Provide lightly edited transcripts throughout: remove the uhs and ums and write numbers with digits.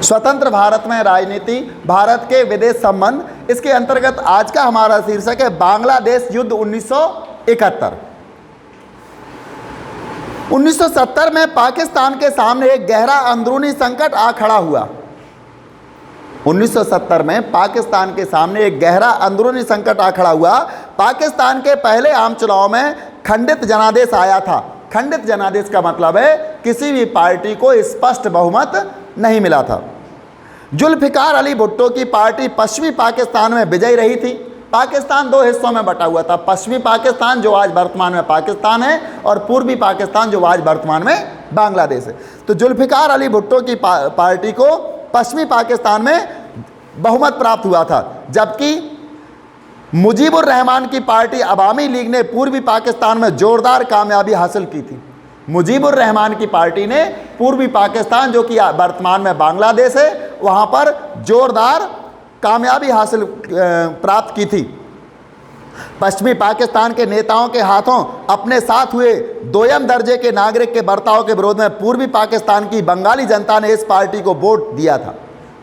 स्वतंत्र भारत में राजनीति, भारत के विदेश संबंध, इसके अंतर्गत आज का हमारा शीर्षक है बांग्लादेश युद्ध 1971। 1970 में पाकिस्तान के सामने एक गहरा अंदरूनी संकट आ खड़ा हुआ। 1970 में पाकिस्तान के सामने एक गहरा अंदरूनी संकट आ खड़ा हुआ। पाकिस्तान के पहले आम चुनाव में खंडित जनादेश आया था। खंडित जनादेश का मतलब है किसी भी पार्टी को स्पष्ट बहुमत नहीं मिला था। जुल्फिकार अली भुट्टो की पार्टी पश्चिमी पाकिस्तान में विजयी रही थी। पाकिस्तान दो हिस्सों में बटा हुआ था, पश्चिमी पाकिस्तान जो आज वर्तमान में पाकिस्तान है और पूर्वी पाकिस्तान जो आज वर्तमान में बांग्लादेश है। तो जुल्फिकार अली भुट्टो की पार्टी को पश्चिमी पाकिस्तान में बहुमत प्राप्त हुआ था, जबकि मुजीबुर रहमान की पार्टी अवामी लीग ने पूर्वी पाकिस्तान में जोरदार कामयाबी हासिल की थी। मुजीबुर रहमान की पार्टी ने पूर्वी पाकिस्तान जो कि वर्तमान में बांग्लादेश है वहाँ पर जोरदार कामयाबी हासिल प्राप्त की थी। पश्चिमी पाकिस्तान के नेताओं के हाथों अपने साथ हुए दोयम दर्जे के नागरिक के बर्ताव के विरोध में पूर्वी पाकिस्तान की बंगाली जनता ने इस पार्टी को वोट दिया था।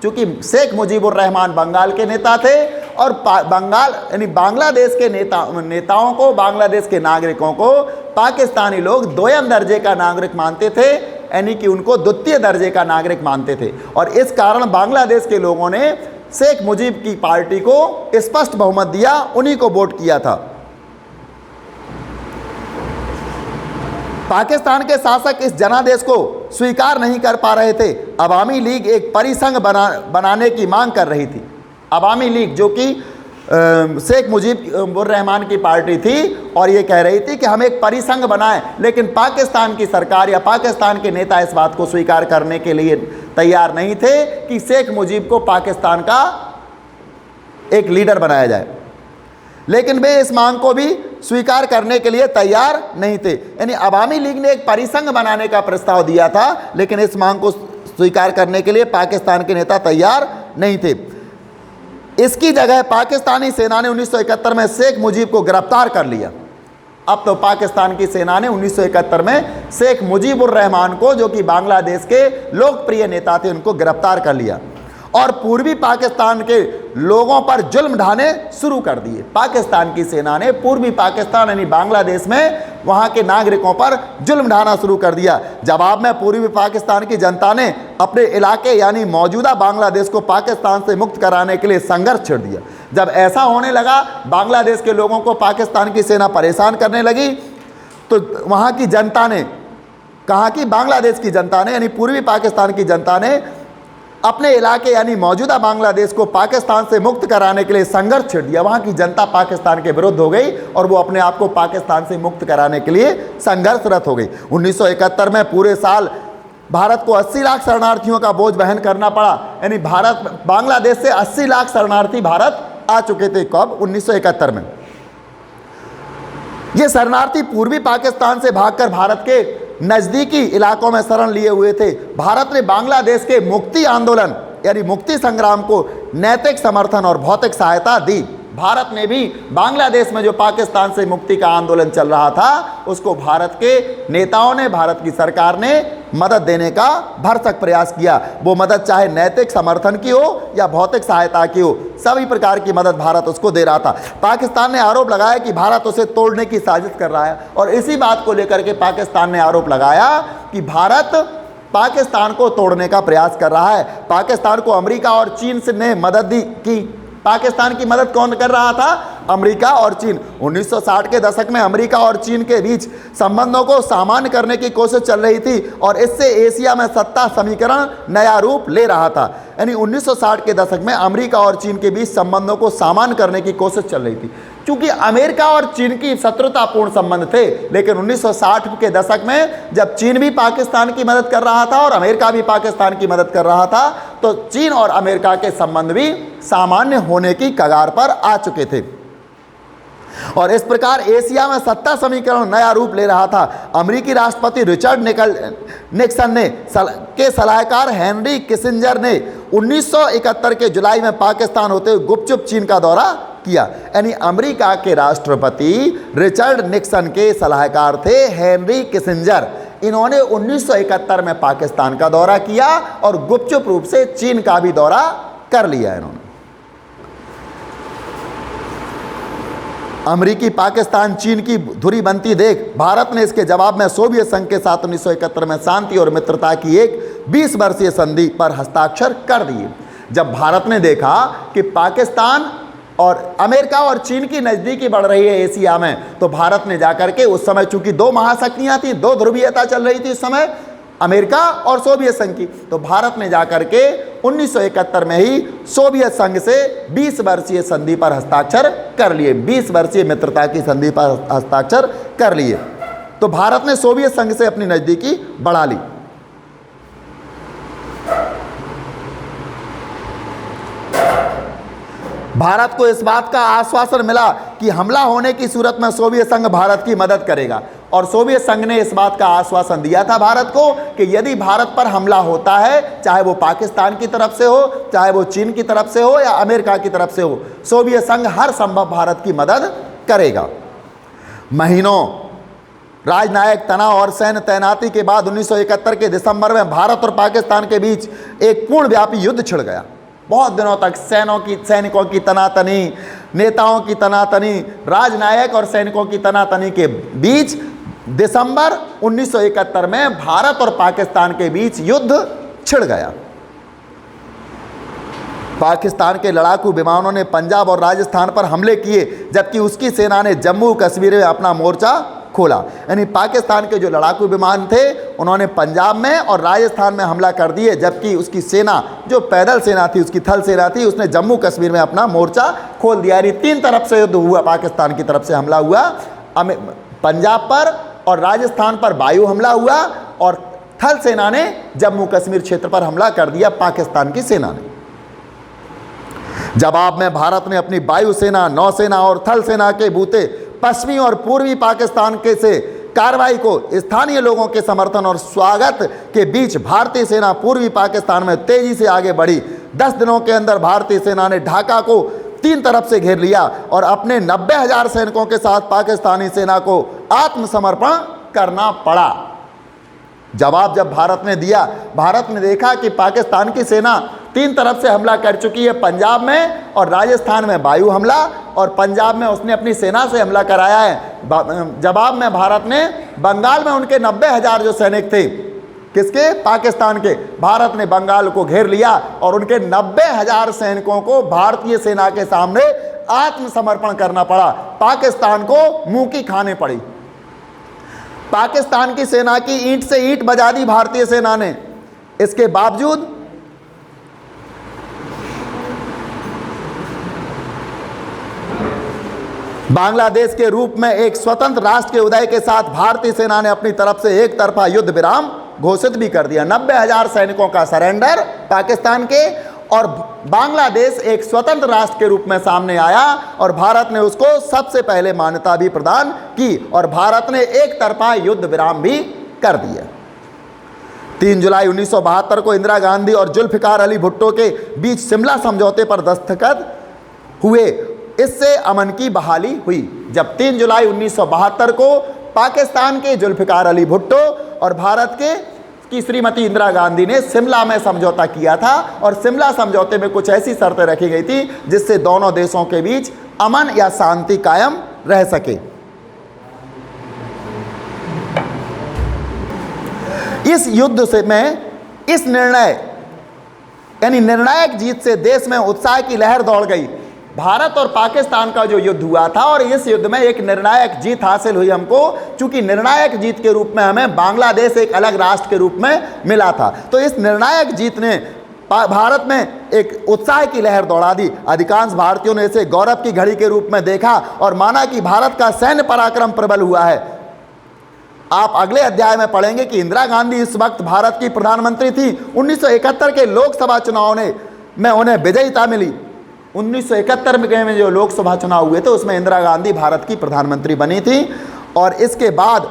चूँकि शेख मुजीबुर रहमान बंगाल के नेता थे और बंगाल यानी बांग्लादेश के नेताओं को, बांग्लादेश के नागरिकों को पाकिस्तानी लोग दोयम दर्जे का नागरिक मानते थे, यानी कि उनको द्वितीय दर्जे का नागरिक मानते थे। और इस कारण बांग्लादेश के लोगों ने शेख मुजीब की पार्टी को स्पष्ट बहुमत दिया, उन्हीं को वोट किया था। पाकिस्तान के शासक इस जनादेश को स्वीकार नहीं कर पा रहे थे। अवामी लीग एक परिसंघ बनाने की मांग कर रही थी। अवामी लीग जो कि शेख मुजीबुर रहमान की पार्टी थी और ये कह रही थी कि हम एक परिसंघ बनाएं, लेकिन पाकिस्तान की सरकार या पाकिस्तान के नेता इस बात को स्वीकार करने के लिए तैयार नहीं थे कि शेख मुजीब को पाकिस्तान का एक लीडर बनाया जाए। लेकिन वे इस मांग को भी स्वीकार करने के लिए तैयार नहीं थे। यानी अवामी लीग ने एक परिसंघ बनाने का प्रस्ताव दिया था, लेकिन इस मांग को स्वीकार करने के लिए पाकिस्तान के नेता तैयार नहीं थे। इसकी जगह पाकिस्तानी सेना ने 1971 में शेख मुजीब को गिरफ्तार कर लिया। अब तो पाकिस्तान की सेना ने 1971 में शेख मुजीबुर रहमान को, जो कि बांग्लादेश के लोकप्रिय नेता थे, उनको गिरफ्तार कर लिया और पूर्वी पाकिस्तान के लोगों पर जुल्म ढाने शुरू कर दिए। पाकिस्तान की सेना ने पूर्वी पाकिस्तान यानी बांग्लादेश में वहाँ के नागरिकों पर जुल्म ढाना शुरू कर दिया। जवाब में पूर्वी पाकिस्तान की जनता ने अपने इलाके यानी मौजूदा बांग्लादेश को पाकिस्तान से मुक्त कराने के लिए संघर्ष छेड़ दिया। जब ऐसा होने लगा, बांग्लादेश के लोगों को पाकिस्तान की सेना परेशान करने लगी, तो वहाँ की जनता ने कहा कि बांग्लादेश की जनता ने यानी पूर्वी पाकिस्तान की जनता ने अपने इलाके यानी मौजूदा बांग्लादेश को पाकिस्तान से मुक्त कराने के लिए संघर्ष छेड़ दिया। वहाँ की जनता पाकिस्तान के विरुद्ध हो गई और वो अपने आप को पाकिस्तान से मुक्त कराने के लिए संघर्षरत हो गई। 1971 में पूरे साल भारत को 80 लाख शरणार्थियों का बोझ वहन करना पड़ा। यानी बांग्लादेश से 80 लाख शरणार्थी भारत आ चुके थे। कब? 1971 में। ये शरणार्थी पूर्वी पाकिस्तान से भागकर भारत के नज़दीकी इलाकों में शरण लिए हुए थे। भारत ने बांग्लादेश के मुक्ति आंदोलन यानी मुक्ति संग्राम को नैतिक समर्थन और भौतिक सहायता दी। भारत ने भी बांग्लादेश में जो पाकिस्तान से मुक्ति का आंदोलन चल रहा था, उसको भारत के नेताओं ने, भारत की सरकार ने मदद देने का भरसक प्रयास किया। वो मदद चाहे नैतिक समर्थन की हो या भौतिक सहायता की हो, सभी प्रकार की मदद भारत उसको दे रहा था। पाकिस्तान ने आरोप लगाया कि भारत उसे तोड़ने की साजिश कर रहा है और इसी बात को लेकर के पाकिस्तान ने आरोप लगाया कि भारत पाकिस्तान को तोड़ने का प्रयास कर रहा है। पाकिस्तान को अमेरिका और चीन से ने मदद दी की पाकिस्तान की मदद कौन कर रहा था? अमेरिका और चीन। 1960 के दशक में अमेरिका और चीन के बीच संबंधों को सामान्य करने की कोशिश चल रही थी और इससे एशिया में सत्ता समीकरण नया रूप ले रहा था। यानी 1960 के दशक में अमेरिका और चीन के बीच संबंधों को सामान्य करने की कोशिश चल रही थी। चूंकि अमेरिका और चीन की शत्रुतापूर्ण संबंध थे, लेकिन 1960 के दशक में जब चीन भी पाकिस्तान की मदद कर रहा था और अमेरिका भी पाकिस्तान की मदद कर रहा था, तो चीन और अमेरिका के संबंध भी सामान्य होने की कगार पर आ चुके थे और इस प्रकार एशिया में सत्ता समीकरण नया रूप ले रहा था। अमेरिकी राष्ट्रपति रिचर्ड निक्सन के सलाहकार हेनरी किसिंजर ने 1971 के जुलाई में पाकिस्तान होते हुए गुपचुप चीन का दौरा किया। यानी अमेरिका के राष्ट्रपति रिचर्ड निक्सन के सलाहकार थे हेनरी किसिंजर। इन्होंने 1971 में पाकिस्तान का दौरा किया और गुपचुप रूप से चीन का भी दौरा कर लिया इन्होंने। अमेरिकी पाकिस्तान चीन की धुरी बनती देख भारत ने इसके जवाब में सोवियत संघ के साथ 1971 में शांति और मित्रता की एक 20 वर्षीय संधि पर हस्ताक्षर कर दिए। जब भारत ने देखा कि पाकिस्तान और अमेरिका और चीन की नज़दीकी बढ़ रही है एशिया में, तो भारत ने जाकर के, उस समय चूंकि दो महाशक्तियां थी, दो ध्रुवीयता चल रही थी उस समय, अमेरिका और सोवियत संघ की, तो भारत ने जाकर के 1971 में ही सोवियत संघ से 20 वर्षीय संधि पर हस्ताक्षर कर लिए, 20 वर्षीय मित्रता की संधि पर हस्ताक्षर कर लिए। तो भारत ने सोवियत संघ से अपनी नज़दीकी बढ़ा ली। भारत को इस बात का आश्वासन मिला कि हमला होने की सूरत में सोवियत संघ भारत की मदद करेगा, और सोवियत संघ ने इस बात का आश्वासन दिया था भारत को कि यदि भारत पर हमला होता है, चाहे वो पाकिस्तान की तरफ से हो, चाहे वो चीन की तरफ से हो या अमेरिका की तरफ से हो, सोवियत संघ हर संभव भारत की मदद करेगा। महीनों राजनयिक तनाव और सैन्य तैनाती के बाद 1971 के दिसंबर में भारत और पाकिस्तान के बीच एक पूर्णव्यापी युद्ध छिड़ गया। बहुत दिनों तक सैनिकों की तनातनी, नेताओं की तनातनी, राजनयिक और सैनिकों की तनातनी के बीच दिसंबर 1971 में भारत और पाकिस्तान के बीच युद्ध छिड़ गया। पाकिस्तान के लड़ाकू विमानों ने पंजाब और राजस्थान पर हमले किए, जबकि उसकी सेना ने जम्मू कश्मीर में अपना मोर्चा खोला। यानी पाकिस्तान के जो लड़ाकू विमान थे उन्होंने पंजाब में और राजस्थान में हमला कर दिए, जबकि उसकी सेना, जो पैदल सेना थी, उसकी थल सेना थी, उसने जम्मू कश्मीर में अपना मोर्चा खोल दिया। यानी 3 तरफ से युद्ध हुआ, पाकिस्तान की तरफ से हमला हुआ, पंजाब पर और राजस्थान पर वायु हमला हुआ, और थल सेना ने जम्मू कश्मीर क्षेत्र पर हमला कर दिया, पाकिस्तान की सेना ने। जवाब में भारत ने अपनी वायुसेना, नौसेना और थल सेना के बूते पश्चिमी और पूर्वी पाकिस्तान के से कार्रवाई को स्थानीय लोगों के समर्थन और स्वागत के बीच भारतीय सेना पूर्वी पाकिस्तान में तेजी से आगे बढ़ी। 10 दिनों के अंदर भारतीय सेना ने ढाका को 3 तरफ से घेर लिया और अपने 90,000 सैनिकों के साथ पाकिस्तानी सेना को आत्मसमर्पण करना पड़ा। जवाब जब भारत ने दिया, भारत ने देखा कि पाकिस्तान की सेना 3 तरफ से हमला कर चुकी है, पंजाब में और राजस्थान में वायु हमला, और पंजाब में उसने अपनी सेना से हमला कराया है। जवाब में भारत ने बंगाल में उनके 90,000 जो सैनिक थे, किसके? पाकिस्तान के, भारत ने बंगाल को घेर लिया और उनके 90,000 सैनिकों को भारतीय सेना के सामने आत्मसमर्पण करना पड़ा। पाकिस्तान को मुंह की खाने पड़ी। पाकिस्तान की सेना की ईंट से ईंट बजा दी भारतीय सेना ने। इसके बावजूद बांग्लादेश के रूप में एक स्वतंत्र राष्ट्र के उदय के साथ भारतीय सेना ने अपनी तरफ से एक तरफा युद्ध विराम घोषित भी कर दिया। 90,000 सैनिकों का सरेंडर पाकिस्तान के, और बांग्लादेश एक स्वतंत्र राष्ट्र के रूप में सामने आया और भारत ने उसको सबसे पहले मान्यता भी प्रदान की, और भारत ने एक तरफा युद्ध विराम भी कर दिया। 3 जुलाई 1972 को इंदिरा गांधी और जुल्फिकार अली भुट्टो के बीच शिमला समझौते पर दस्तखत हुए। इससे अमन की बहाली हुई। जब 3 जुलाई 1972 को पाकिस्तान के जुल्फिकार अली भुट्टो और भारत की श्रीमती इंदिरा गांधी ने शिमला में समझौता किया था, और शिमला समझौते में कुछ ऐसी शर्तें रखी गई थी जिससे दोनों देशों के बीच अमन या शांति कायम रह सके। इस युद्ध से इस निर्णय यानी निर्णायक जीत से देश में उत्साह की लहर दौड़ गई। भारत और पाकिस्तान का जो युद्ध हुआ था, और इस युद्ध में एक निर्णायक जीत हासिल हुई हमको, चूंकि निर्णायक जीत के रूप में हमें बांग्लादेश एक अलग राष्ट्र के रूप में मिला था। तो इस निर्णायक जीत ने भारत में एक उत्साह की लहर दौड़ा दी। अधिकांश भारतीयों ने इसे गौरव की घड़ी के रूप में देखा और माना कि भारत का सैन्य पराक्रम प्रबल हुआ है। आप अगले अध्याय में पढ़ेंगे कि इंदिरा गांधी इस वक्त भारत की प्रधानमंत्री थी। 1971 के लोकसभा चुनाव में उन्हें विजयता मिली। 1971 में जो लोकसभा चुनाव हुए थे उसमें इंदिरा गांधी भारत की प्रधानमंत्री बनी थी, और इसके बाद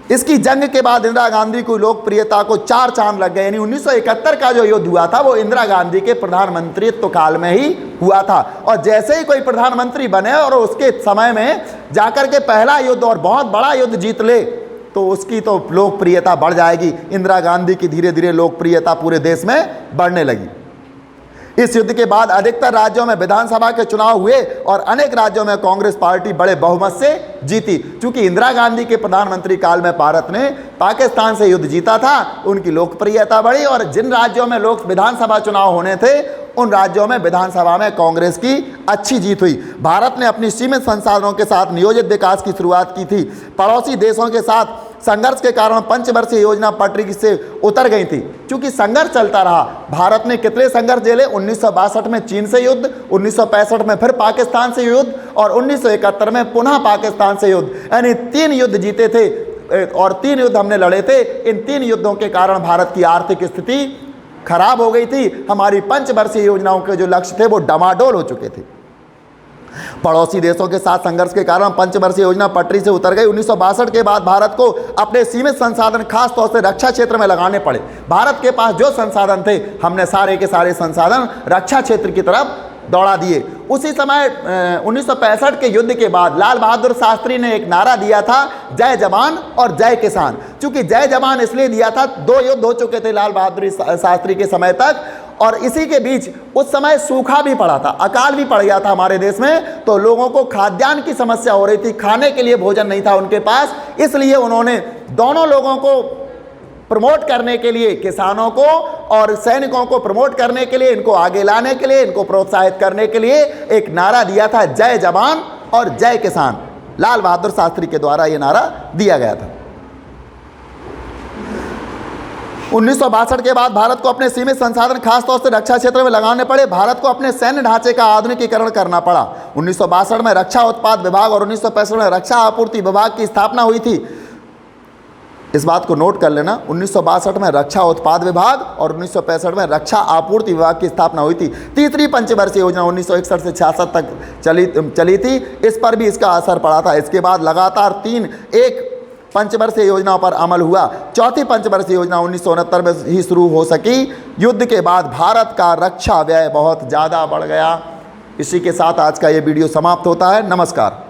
इसकी जंग के बाद इंदिरा गांधी की लोकप्रियता को 4 चांद लग गए। यानी 1971 का जो युद्ध हुआ था वो इंदिरा गांधी के प्रधानमंत्रित्व काल में ही हुआ था, और जैसे ही कोई प्रधानमंत्री बने और उसके समय में जाकर के पहला युद्ध और बहुत बड़ा युद्ध जीत ले, तो उसकी तो लोकप्रियता बढ़ जाएगी। इंदिरा गांधी की धीरे धीरे लोकप्रियता पूरे देश में बढ़ने लगी। इस युद्ध के बाद अधिकतर राज्यों में विधानसभा के चुनाव हुए और अनेक राज्यों में कांग्रेस पार्टी बड़े बहुमत से जीती। चूंकि इंदिरा गांधी के प्रधानमंत्री काल में भारत ने पाकिस्तान से युद्ध जीता था, उनकी लोकप्रियता बढ़ी और जिन राज्यों में लोक विधानसभा चुनाव होने थे उन राज्यों में विधानसभा में कांग्रेस की अच्छी जीत हुई। भारत ने अपनी सीमित संसाधनों के साथ नियोजित विकास की शुरुआत की थी। पड़ोसी देशों के साथ संघर्ष के कारण पंचवर्षीय योजना पटरी से उतर गई थी। क्योंकि संघर्ष चलता रहा, भारत ने कितने संघर्ष झेले, 1962 में चीन से युद्ध, 1965 में फिर पाकिस्तान से युद्ध और 1971 में पुनः पाकिस्तान से युद्ध, यानी 3 युद्ध जीते थे और 3 युद्ध हमने लड़े थे। इन 3 युद्धों के कारण भारत की आर्थिक स्थिति खराब हो गई थी। हमारी पंचवर्षीय योजनाओं के जो लक्ष्य थे वो डमाडोल हो चुके थे। पड़ोसी देशों के साथ संघर्ष के कारण पंचवर्षीय योजना पटरी से उतर गई। 1962 के बाद भारत को अपने सीमित संसाधन खास तौर से रक्षा क्षेत्र में लगाने पड़े। भारत के पास जो संसाधन थे हमने सारे के सारे संसाधन रक्षा क्षेत्र की तरफ दौड़ा दिए। उसी समय 1965 के युद्ध के बाद लाल बहादुर शास्त्री ने एक नारा दिया था, जय जवान और जय किसान। चूंकि जय जवान इसलिए दिया था, 2 युद्ध हो चुके थे लाल बहादुर शास्त्री के समय तक और इसी के बीच उस समय सूखा भी पड़ा था, अकाल भी पड़ गया था हमारे देश में, तो लोगों को खाद्यान्न की समस्या हो रही थी, खाने के लिए भोजन नहीं था उनके पास। इसलिए उन्होंने दोनों लोगों को प्रमोट करने के लिए, किसानों को और सैनिकों को प्रमोट करने के लिए, इनको आगे लाने के लिए, इनको प्रोत्साहित करने के लिए एक नारा दिया था, जय जवान और जय किसान। लाल बहादुर शास्त्री के द्वारा यह नारा दिया गया था। 1962 के बाद भारत को अपने सीमित संसाधन खासतौर से रक्षा क्षेत्र में लगाने पड़े। भारत को अपने सैन्य ढांचे का आधुनिकीकरण करना पड़ा। 1962 में रक्षा उत्पाद विभाग और 1965 में रक्षा आपूर्ति विभाग की स्थापना हुई थी। इस बात को नोट कर लेना, 1962 में रक्षा उत्पाद विभाग और 1965 में रक्षा आपूर्ति विभाग की स्थापना हुई थी। तीसरी पंचवर्षीय योजना 1961 से 66 तक चली थी, इस पर भी इसका असर पड़ा था। इसके बाद लगातार 3 पंचवर्षीय योजनाओं पर अमल हुआ। चौथी पंचवर्षीय योजना 1969 में ही शुरू हो सकी। युद्ध के बाद भारत का रक्षा व्यय बहुत ज़्यादा बढ़ गया। इसी के साथ आज का ये वीडियो समाप्त होता है। नमस्कार।